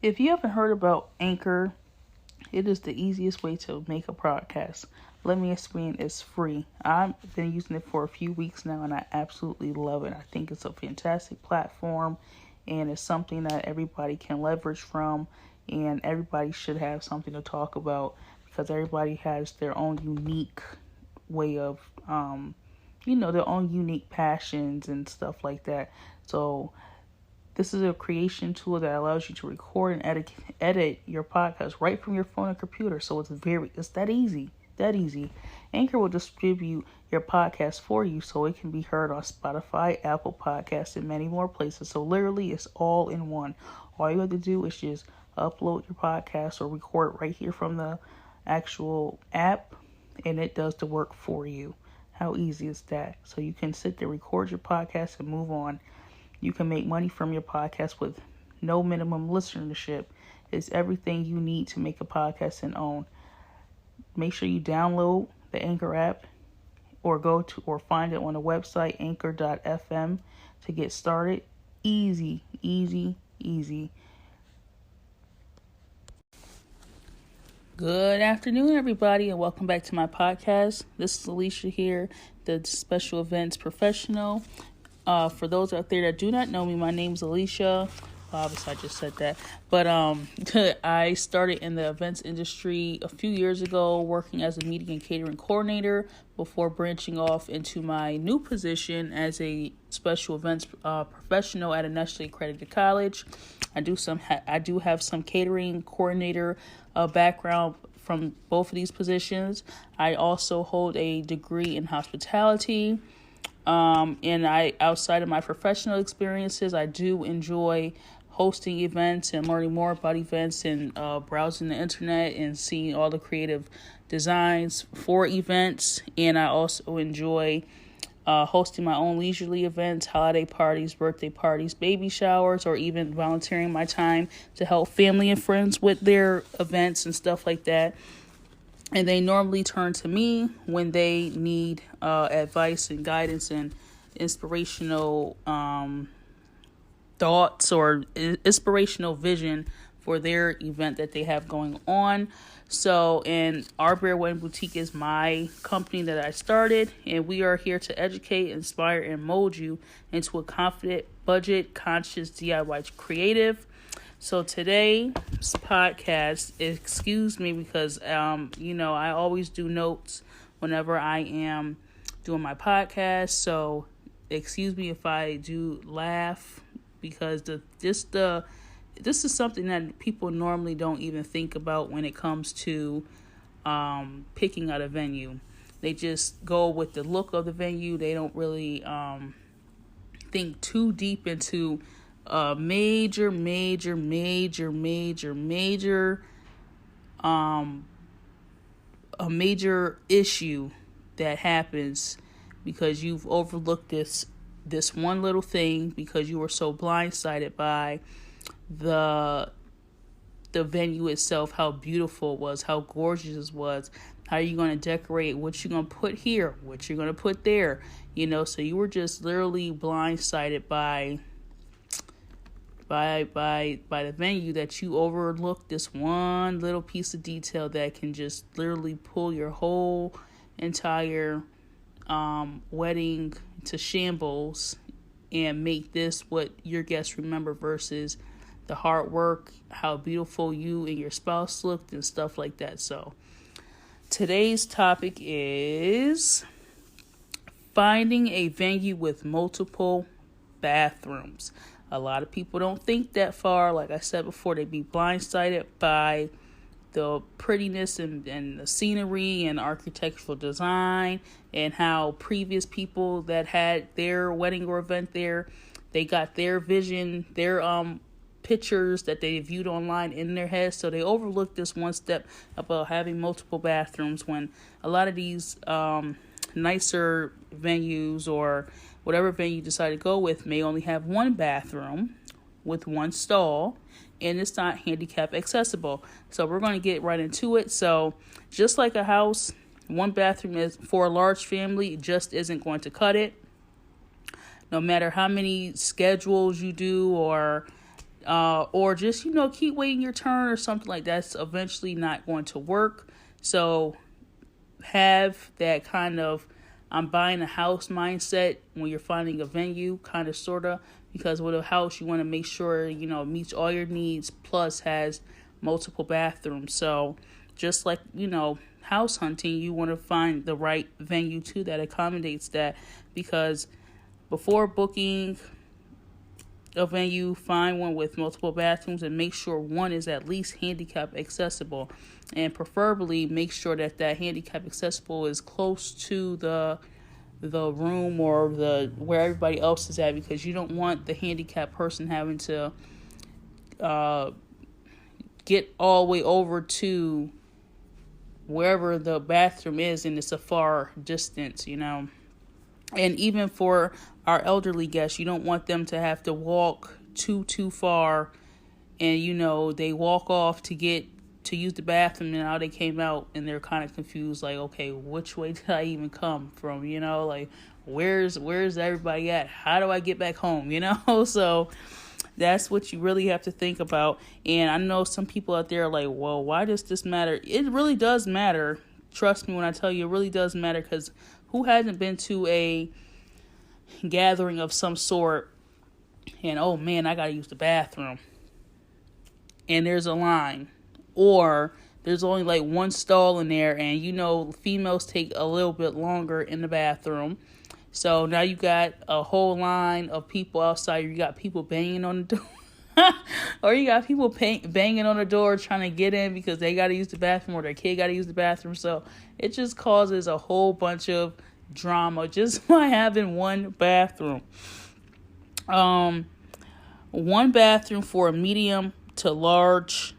If you haven't heard about Anchor, it is the easiest way to make a podcast. Let me explain, it's free. I've been using it for a few weeks now and I absolutely love it. I think it's a fantastic platform and it's something that everybody can leverage from, and everybody should have something to talk about because everybody has their own unique way of, their own unique passions and stuff like that. So this is a creation tool that allows you to record and edit your podcast right from your phone and computer. So it's that easy. That easy. Anchor will distribute your podcast for you so it can be heard on Spotify, Apple Podcasts, and many more places. So literally it's all in one. All you have to do is just upload your podcast or record right here from the actual app, and it does the work for you. How easy is that? So you can sit there, record your podcast, and move on. You can make money from your podcast with no minimum listenership. It's everything you need to make a podcast and own. Make sure you download the Anchor app or find it on the website anchor.fm to get started. Easy, easy, easy. Good afternoon, everybody, and welcome back to my podcast. This is Alicia here, the special events professional. For those out there that do not know me, my name is Alicia. Obviously, I just said that. But I started in the events industry a few years ago, working as a meeting and catering coordinator before branching off into my new position as a special events professional at a nationally accredited college. I do have some catering coordinator background from both of these positions. I also hold a degree in hospitality. And outside of my professional experiences, I do enjoy hosting events and learning more about events and browsing the internet and seeing all the creative designs for events. And I also enjoy hosting my own leisurely events, holiday parties, birthday parties, baby showers, or even volunteering my time to help family and friends with their events and stuff like that. And they normally turn to me when they need advice and guidance and inspirational thoughts or inspirational vision for their event that they have going on. So, and Our Bear Wedding Boutique is my company that I started, and we are here to educate, inspire, and mold you into a confident, budget-conscious DIY creative. So today's podcast, excuse me because, I always do notes whenever I am doing my podcast. So excuse me if I do laugh because this is something that people normally don't even think about when it comes to picking out a venue. They just go with the look of the venue. They don't really think too deep into a major issue that happens because you've overlooked this one little thing because you were so blindsided by the venue itself, how beautiful it was, how gorgeous it was, how you're going to decorate, what you're going to put here, what you're going to put there, so you were just literally blindsided by the venue that you overlooked this one little piece of detail that can just literally pull your whole entire wedding to shambles and make this what your guests remember versus the hard work, how beautiful you and your spouse looked and stuff like that. So today's topic is finding a venue with multiple bathrooms. A lot of people don't think that far. Like I said before, they be blindsided by the prettiness and the scenery and architectural design and how previous people that had their wedding or event there, they got their vision, their pictures that they viewed online in their head. So they overlooked this one step about having multiple bathrooms when a lot of these nicer venues or whatever venue you decide to go with may only have one bathroom with one stall, and it's not handicap accessible. So we're going to get right into it. So just like a house, one bathroom is for a large family, just isn't going to cut it. No matter how many schedules you do or or just, keep waiting your turn or something like that's eventually not going to work. So have that kind of I'm buying a house mindset when you're finding a venue, kind of, sort of, because with a house, you want to make sure, meets all your needs, plus has multiple bathrooms. So just like, house hunting, you want to find the right venue too that accommodates that, because before booking a venue, find one with multiple bathrooms and make sure one is at least handicap accessible, and preferably make sure that handicap accessible is close to the room or the where everybody else is at, because you don't want the handicapped person having to get all the way over to wherever the bathroom is, and it's a far distance, And even for our elderly guests, you don't want them to have to walk too far, and they walk off to use the bathroom, and now they came out and they're kind of confused, like, okay, which way did I even come from? Like, where's everybody at? How do I get back home? So that's what you really have to think about. And I know some people out there are like, well, why does this matter? It really does matter. Trust me when I tell you, it really does matter, because who hasn't been to a gathering of some sort and, oh man, I gotta use the bathroom, and there's a line, or there's only like one stall in there, and females take a little bit longer in the bathroom. So now you got a whole line of people outside. You got people banging on the door. Or you got people banging on the door trying to get in because they got to use the bathroom, or their kid got to use the bathroom. So it just causes a whole bunch of drama just by having one bathroom. One bathroom for a medium to large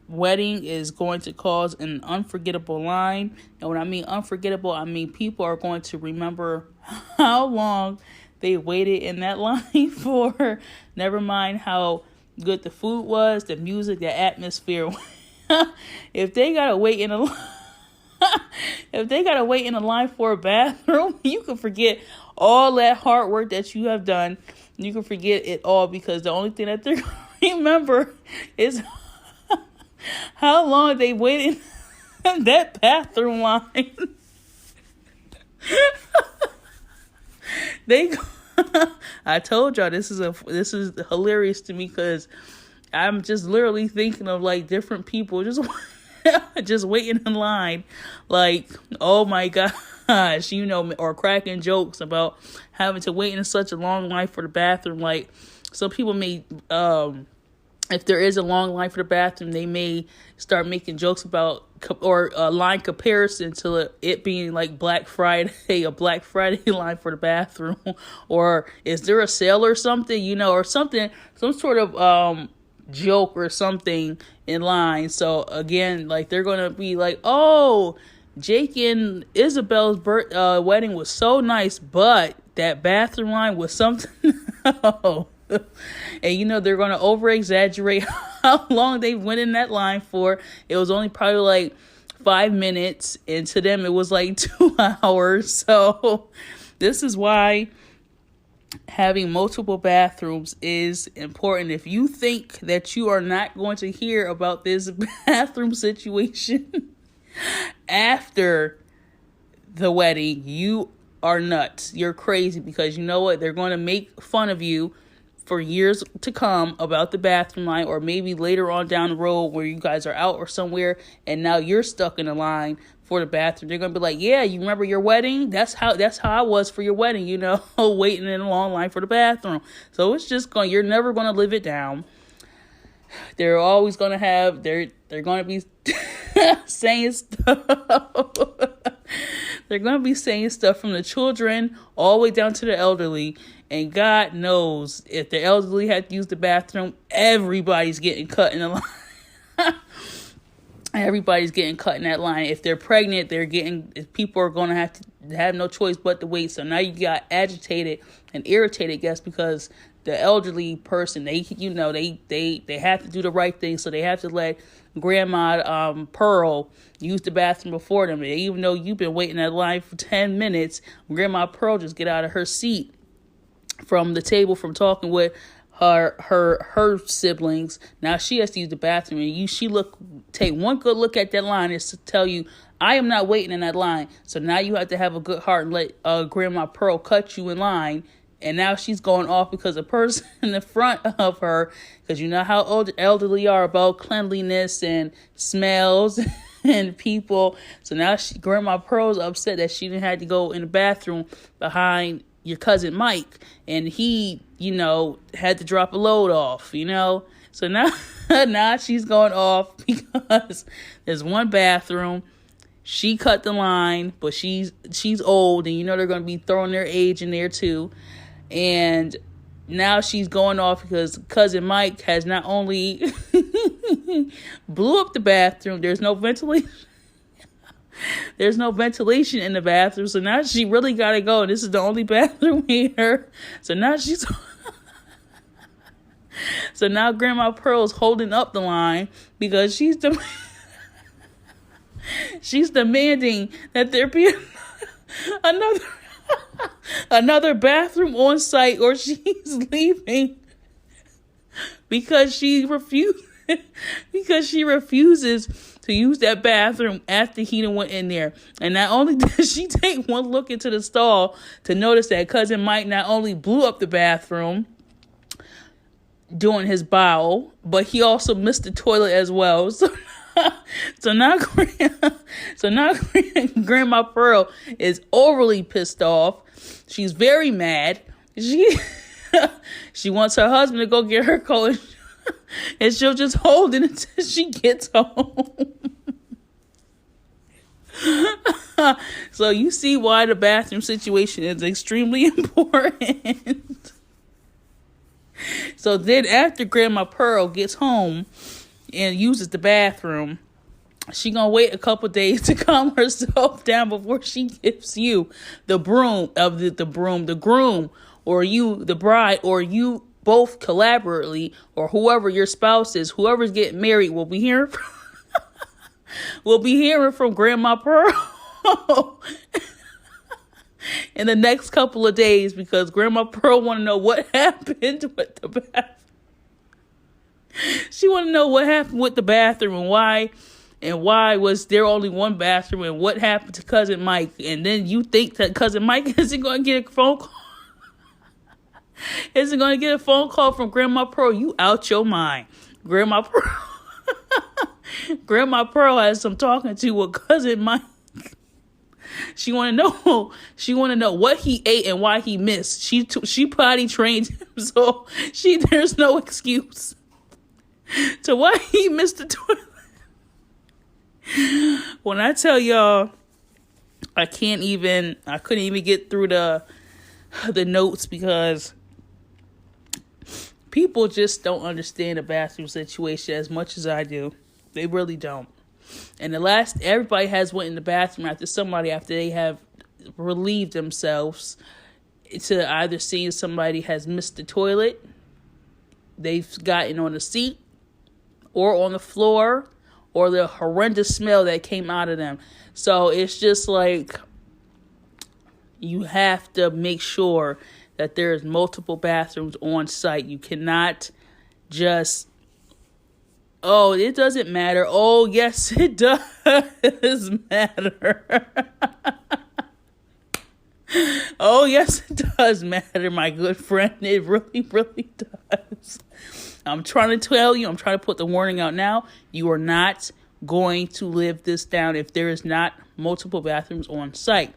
wedding is going to cause an unforgettable line. And when I mean unforgettable, I mean people are going to remember how long they waited in that line for. Never mind how good the food was, the music, the atmosphere. If they gotta wait in a line for a bathroom, you can forget all that hard work that you have done. You can forget it all, because the only thing that they're gonna remember is how long they waited in that bathroom line. I told y'all this is hilarious to me, because I'm just literally thinking of like different people just waiting in line, like, oh my gosh, or cracking jokes about having to wait in such a long line for the bathroom. Like, some people may if there is a long line for the bathroom, they may start making jokes about or a line comparison to it being like Black Friday, a Black Friday line for the bathroom, or is there a sale or something, or something, some sort of joke or something in line. So again, like, they're gonna be like, oh, Jake and Isabel's wedding was so nice, but that bathroom line was something. And they're going to over exaggerate how long they went in that line for. It was only probably like 5 minutes, and to them it was like 2 hours. So this is why having multiple bathrooms is important. If you think that you are not going to hear about this bathroom situation after the wedding, you are nuts. You're crazy, because you know what? They're going to make fun of you for years to come about the bathroom line, or maybe later on down the road where you guys are out or somewhere and now you're stuck in a line for the bathroom. They're going to be like, yeah, you remember your wedding? That's how I was for your wedding, waiting in a long line for the bathroom. So it's just you're never going to live it down. They're always going to they're going to be saying stuff. They're going to be saying stuff from the children all the way down to the elderly. And God knows, if the elderly have to use the bathroom, everybody's getting cut in the line. Everybody's getting cut in that line. If they're pregnant, people are going to have no choice but to wait. So now you got agitated and irritated guests, because the elderly person, they have to do the right thing. So they have to let Grandma Pearl use the bathroom before them. And even though you've been waiting in that line for 10 minutes, Grandma Pearl just get out of her seat from the table from talking with her siblings. Now she has to use the bathroom, and take one good look at that line is to tell you, I am not waiting in that line. So now you have to have a good heart and let Grandma Pearl cut you in line. And now she's going off because the person in the front of her, because you know how elderly are about cleanliness and smells and people. So now Grandma Pearl's upset that she didn't have to go in the bathroom behind your cousin Mike. And he, had to drop a load off, So now she's going off because there's one bathroom. She cut the line, but she's old, and they're going to be throwing their age in there too. And now she's going off because cousin Mike has not only blew up the bathroom, there's no ventilation. There's no ventilation in the bathroom. So now she really got to go. This is the only bathroom here. So now so now Grandma Pearl's holding up the line because she's demanding that there be another bathroom on site, or she's leaving because she refuses to use that bathroom after he done went in there. And not only does she take one look into the stall to notice that cousin Mike not only blew up the bathroom doing his bowel, but he also missed the toilet as well. So now Grandma Pearl is overly pissed off. She's very mad. She wants her husband to go get her coat, and she'll just hold it until she gets home. So you see why the bathroom situation is extremely important. So then after Grandma Pearl gets home and uses the bathroom, she gonna wait a couple days to calm herself down before she gives you the groom, or you, the bride, or you both collaboratively, or whoever your spouse is, whoever's getting married will be hearing from Grandma Pearl in the next couple of days, because Grandma Pearl want to know what happened with the bathroom. She want to know what happened with the bathroom and why was there only one bathroom, and what happened to cousin Mike. And then you think that cousin Mike isn't going to get a phone call. Isn't going to get a phone call from Grandma Pearl. You out your mind. Grandma Pearl has some talking to with cousin Mike. She want to know what he ate and why he missed. She potty trained him, so there's no excuse to why he missed the toilet. When I tell y'all, I couldn't even get through the notes because people just don't understand the bathroom situation as much as I do. They really don't. And everybody has went in the bathroom after they have relieved themselves to either seeing somebody has missed the toilet, they've gotten on the seat or on the floor, or the horrendous smell that came out of them. So it's just like, you have to make sure that there's multiple bathrooms on site. You cannot just, oh, it doesn't matter. Oh, yes, it does matter. Oh, yes, it does matter, my good friend. It really, really does. I'm trying to tell you, I'm trying to put the warning out now. You are not going to live this down if there is not multiple bathrooms on site.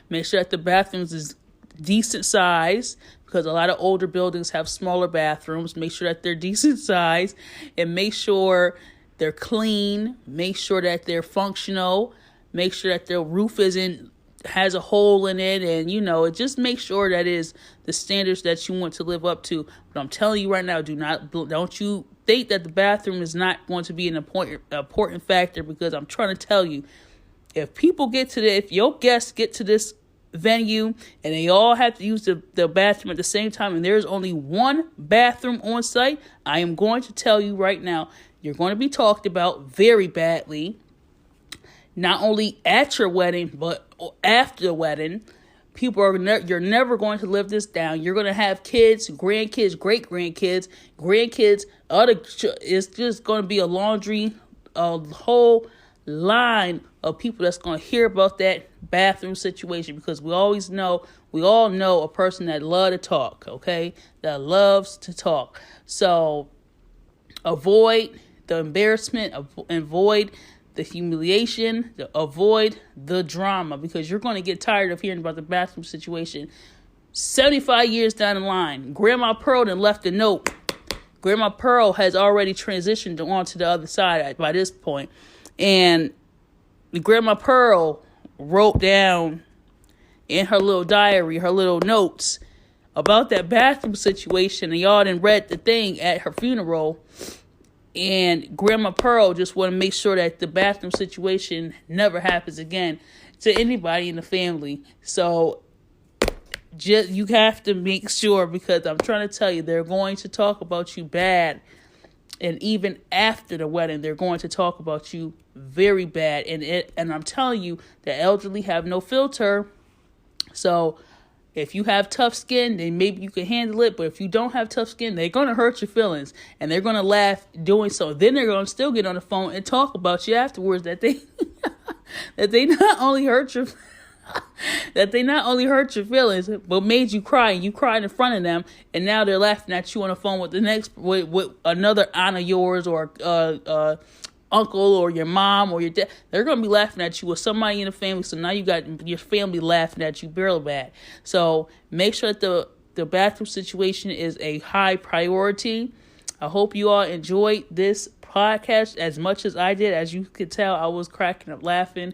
Make sure that the bathrooms is decent size, because a lot of older buildings have smaller bathrooms. Make sure that they're decent size, and make sure they're clean. Make sure that they're functional. Make sure that their roof has a hole in it, and just make sure that is the standards that you want to live up to. But I'm telling you right now, don't you think that the bathroom is not going to be an important factor, because I'm trying to tell you, if your guests get to this venue and they all have to use the bathroom at the same time, and there's only one bathroom on site, I am going to tell you right now, you're going to be talked about very badly, not only at your wedding, but after the wedding, You're never going to live this down. You're going to have kids, grandkids, great grandkids, grandkids. It's just going to be a whole line of people that's going to hear about that bathroom situation, because we all know a person that loves to talk, okay? That loves to talk. So avoid the embarrassment, avoid the humiliation, avoid the drama, because you're going to get tired of hearing about the bathroom situation 75 years down the line. Grandma Pearl then left a note. Grandma Pearl has already transitioned on to the other side by this point. And Grandma Pearl wrote down in her little diary, her little notes about that bathroom situation. And y'all done read the thing at her funeral. And Grandma Pearl just want to make sure that the bathroom situation never happens again to anybody in the family. So you have to make sure, because I'm trying to tell you, they're going to talk about you bad. And even after the wedding, they're going to talk about you very bad. And I'm telling you, the elderly have no filter. So if you have tough skin, then maybe you can handle it. But if you don't have tough skin, they're going to hurt your feelings. And they're going to laugh doing so. Then they're going to still get on the phone and talk about you afterwards, that they that they not only hurt your feelings, but made you cry. And you cried in front of them. And now they're laughing at you on the phone with another aunt of yours, or uncle, or your mom, or your dad. They're going to be laughing at you with somebody in the family. So now you got your family laughing at you barely bad. So make sure that the bathroom situation is a high priority. I hope you all enjoyed this podcast as much as I did. As you could tell, I was cracking up laughing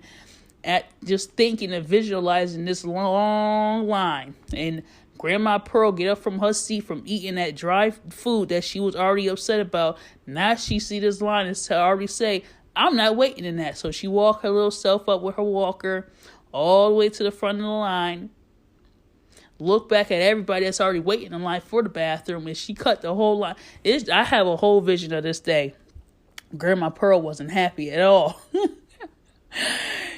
at just thinking and visualizing this long line. And Grandma Pearl get up from her seat from eating that dry food that she was already upset about. Now she see this line and already say, I'm not waiting in that. So she walked her little self up with her walker all the way to the front of the line. Look back at everybody that's already waiting in line for the bathroom, and she cut the whole line. I have a whole vision of this day. Grandma Pearl wasn't happy at all.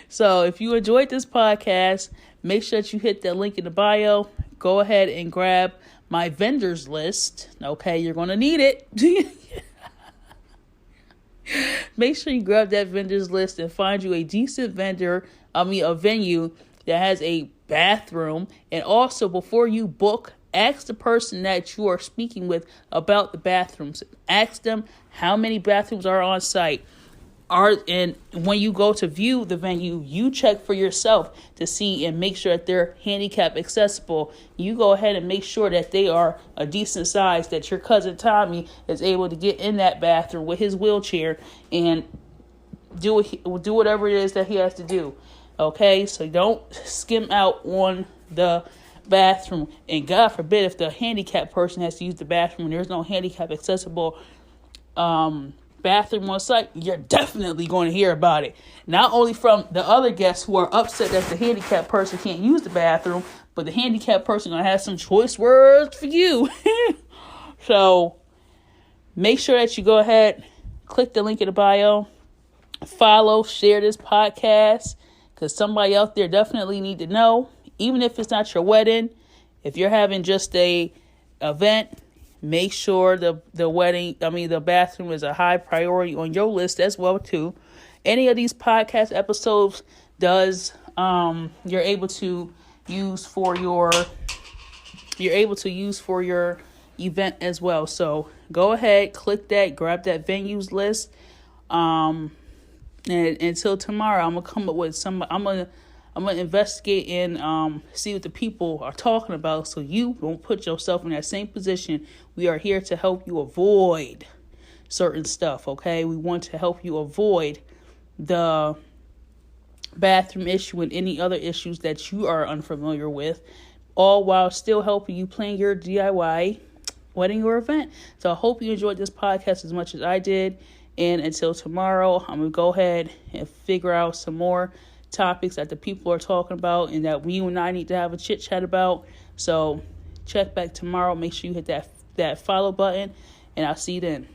So if you enjoyed this podcast, make sure that you hit that link in the bio. Go ahead and grab my vendors list. Okay, you're going to need it. Make sure you grab that vendors list and find you a decent a venue that has a bathroom. And also, before you book, ask the person that you are speaking with about the bathrooms. Ask them how many bathrooms are on site. And when you go to view the venue, you check for yourself to see and make sure that they're handicap accessible. You go ahead and make sure that they are a decent size, that your cousin Tommy is able to get in that bathroom with his wheelchair and do whatever it is that he has to do. Okay, so don't skim out on the bathroom. And God forbid if the handicapped person has to use the bathroom and there's no handicap accessible bathroom on site, you're definitely going to hear about it. Not only from the other guests who are upset that the handicapped person can't use the bathroom, but the handicapped person going to have some choice words for you. So make sure that you go ahead, click the link in the bio, follow, share this podcast, because somebody out there definitely need to know. Even if it's not your wedding, if you're having just a event, make sure the bathroom is a high priority on your list as well too. Any of these podcast episodes you're able to use for your event as well. So go ahead, click that, grab that venues list. And until tomorrow, I'm gonna come up with I'm gonna investigate and see what the people are talking about, so you won't put yourself in that same position. We are here to help you avoid certain stuff, okay? We want to help you avoid the bathroom issue and any other issues that you are unfamiliar with, all while still helping you plan your DIY wedding or event. So I hope you enjoyed this podcast as much as I did. And until tomorrow, I'm going to go ahead and figure out some more topics that the people are talking about and that you and I need to have a chit chat about. So check back tomorrow. Make sure you hit that follow button, and I'll see you then.